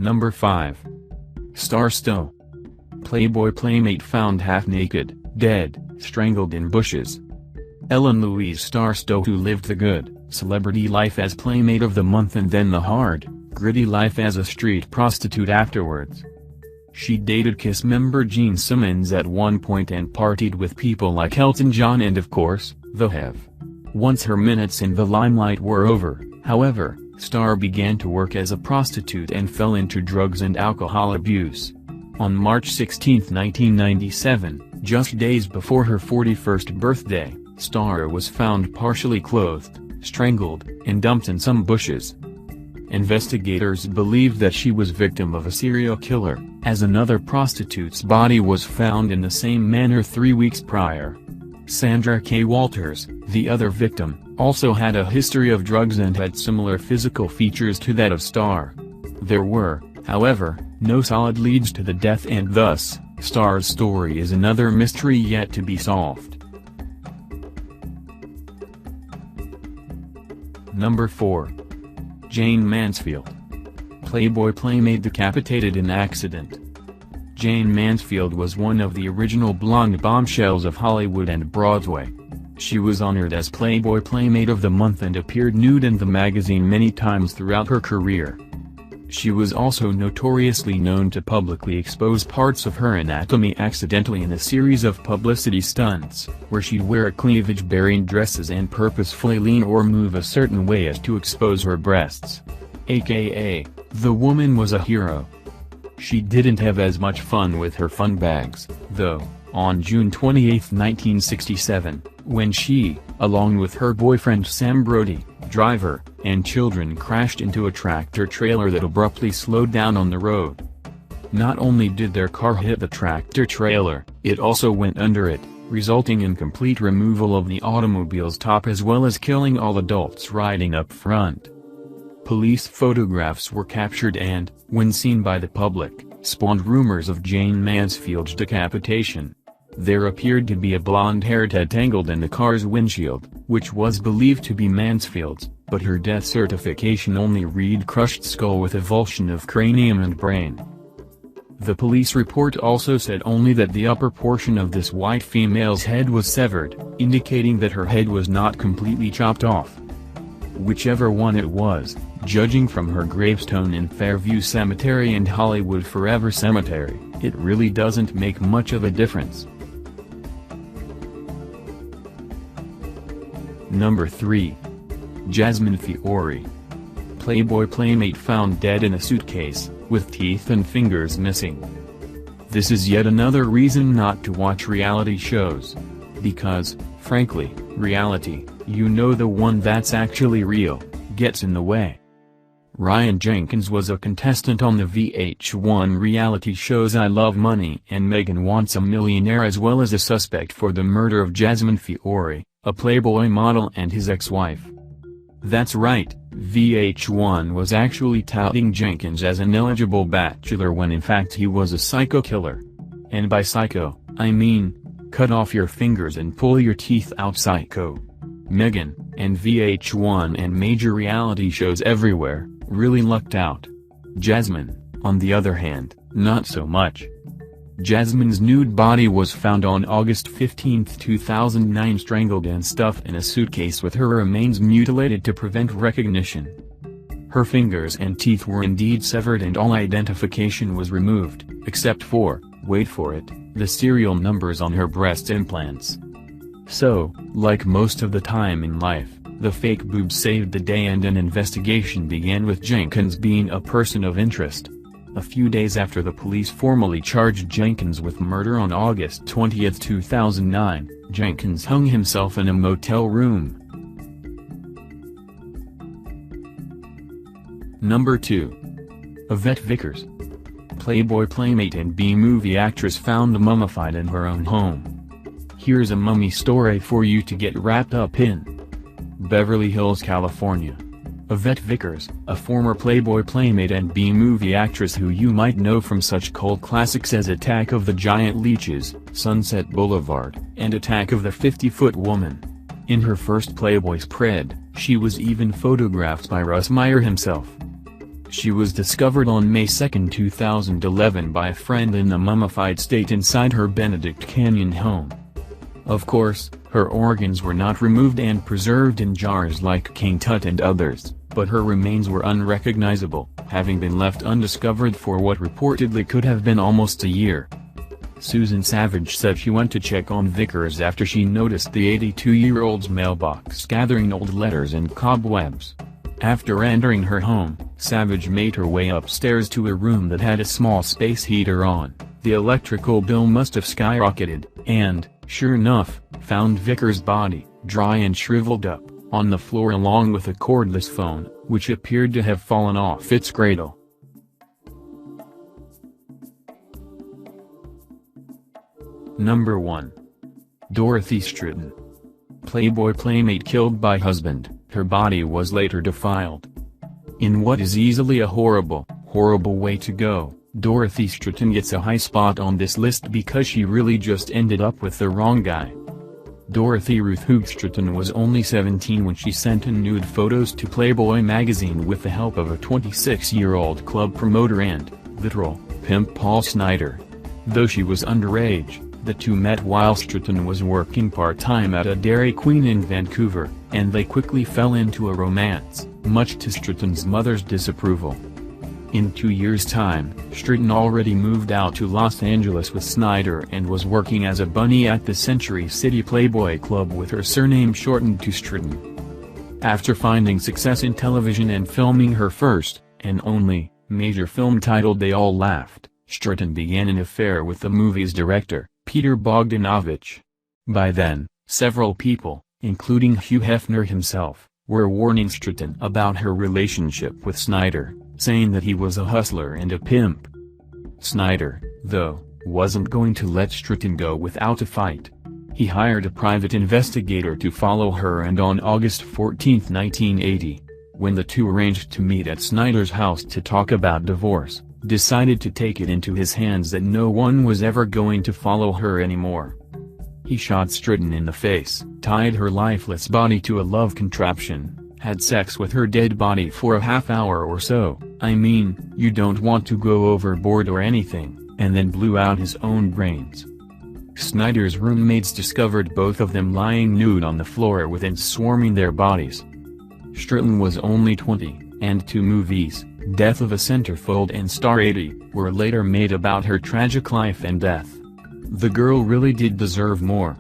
Number 5. Star Stowe. Playboy Playmate found half-naked, dead, strangled in bushes. Ellen Louise Star Stowe, who lived the good, celebrity life as Playmate of the Month and then the hard, gritty life as a street prostitute afterwards. She dated KISS member Gene Simmons at one point and partied with people like Elton John and of course, The Have. Once her minutes in the limelight were over, however, Star began to work as a prostitute and fell into drugs and alcohol abuse. On March 16, 1997, just days before her 41st birthday, Star was found partially clothed, strangled, and dumped in some bushes. Investigators believed that she was victim of a serial killer, as another prostitute's body was found in the same manner 3 weeks prior. Sandra K. Walters, the other victim, also had a history of drugs and had similar physical features to that of Star. There were, however, no solid leads to the death and thus, Star's story is another mystery yet to be solved. Number 4. Jayne Mansfield. Playboy Playmate decapitated in accident. Jayne Mansfield was one of the original blonde bombshells of Hollywood and Broadway. She was honored as Playboy Playmate of the Month and appeared nude in the magazine many times throughout her career. She was also notoriously known to publicly expose parts of her anatomy accidentally in a series of publicity stunts, where she'd wear cleavage-bearing dresses and purposefully lean or move a certain way as to expose her breasts. AKA, the woman was a hero. She didn't have as much fun with her fun bags, though, on June 28, 1967, when she, along with her boyfriend Sam Brody, driver, and children crashed into a tractor-trailer that abruptly slowed down on the road. Not only did their car hit the tractor-trailer, it also went under it, resulting in complete removal of the automobile's top as well as killing all adults riding up front. Police photographs were captured and, when seen by the public, spawned rumors of Jayne Mansfield's decapitation. There appeared to be a blonde-haired head tangled in the car's windshield, which was believed to be Mansfield's, but her death certification only read crushed skull with avulsion of cranium and brain. The police report also said only that the upper portion of this white female's head was severed, indicating that her head was not completely chopped off. Whichever one it was, judging from her gravestone in Fairview Cemetery and Hollywood Forever Cemetery, it really doesn't make much of a difference. Number 3. Jasmine Fiore. Playboy Playmate found dead in a suitcase, with teeth and fingers missing. This is yet another reason not to watch reality shows. Because, frankly, reality, you know, the one that's actually real, gets in the way. Ryan Jenkins was a contestant on the VH1 reality shows I Love Money and Megan Wants a Millionaire, as well as a suspect for the murder of Jasmine Fiore, a Playboy model and his ex-wife. That's right, VH1 was actually touting Jenkins as an eligible bachelor when in fact he was a psycho killer. And by psycho, I mean, cut off your fingers and pull your teeth out psycho. Megan, and VH1 and major reality shows everywhere, really lucked out. Jasmine, on the other hand, not so much. Jasmine's nude body was found on August 15, 2009, strangled and stuffed in a suitcase with her remains mutilated to prevent recognition. Her fingers and teeth were indeed severed and all identification was removed, except for, wait for it, the serial numbers on her breast implants. So, like most of the time in life, the fake boobs saved the day and an investigation began with Jenkins being a person of interest. A few days after the police formally charged Jenkins with murder on August 20, 2009, Jenkins hung himself in a motel room. Number 2. Evette Vickers. Playboy Playmate and B-movie actress found mummified in her own home. Here's a mummy story for you to get wrapped up in. Beverly Hills, California. Evette Vickers, a former Playboy Playmate and B-movie actress who you might know from such cult classics as Attack of the Giant Leeches, Sunset Boulevard, and Attack of the 50-Foot Woman. In her first Playboy spread, she was even photographed by Russ Meyer himself. She was discovered on May 2, 2011 by a friend in the mummified state inside her Benedict Canyon home. Of course, her organs were not removed and preserved in jars like King Tut and others, but her remains were unrecognizable, having been left undiscovered for what reportedly could have been almost a year. Susan Savage said she went to check on Vickers after she noticed the 82-year-old's mailbox gathering old letters and cobwebs. After entering her home, Savage made her way upstairs to a room that had a small space heater on. The electrical bill must have skyrocketed, and, sure enough, found Vickers' body, dry and shriveled up, on the floor along with a cordless phone, which appeared to have fallen off its cradle. Number 1. Dorothy Stratton. Playboy Playmate killed by husband, her body was later defiled. In what is easily a horrible way to go, Dorothy Stratton gets a high spot on this list because she really just ended up with the wrong guy. Dorothy Ruth Hoog Stratton was only 17 when she sent in nude photos to Playboy magazine with the help of a 26-year-old club promoter and, literal, pimp Paul Snider. Though she was underage, the two met while Stratton was working part-time at a Dairy Queen in Vancouver, and they quickly fell into a romance, much to Stratton's mother's disapproval. In 2 years' time, Stratton already moved out to Los Angeles with Snider and was working as a bunny at the Century City Playboy Club with her surname shortened to Stratton. After finding success in television and filming her first, and only, major film titled They All Laughed, Stratton began an affair with the movie's director, Peter Bogdanovich. By then, several people, including Hugh Hefner himself, were warning Stratton about her relationship with Snider, saying that he was a hustler and a pimp. Snider, though, wasn't going to let Stratton go without a fight. He hired a private investigator to follow her, and on August 14, 1980, when the two arranged to meet at Snider's house to talk about divorce, decided to take it into his hands that no one was ever going to follow her anymore. He shot Stratton in the face, tied her lifeless body to a love contraption, had sex with her dead body for a half hour or so, I mean, you don't want to go overboard or anything, and then blew out his own brains. Snider's roommates discovered both of them lying nude on the floor with ants swarming their bodies. Stratton was only 20, and two movies, Death of a Centerfold and Star 80, were later made about her tragic life and death. The girl really did deserve more.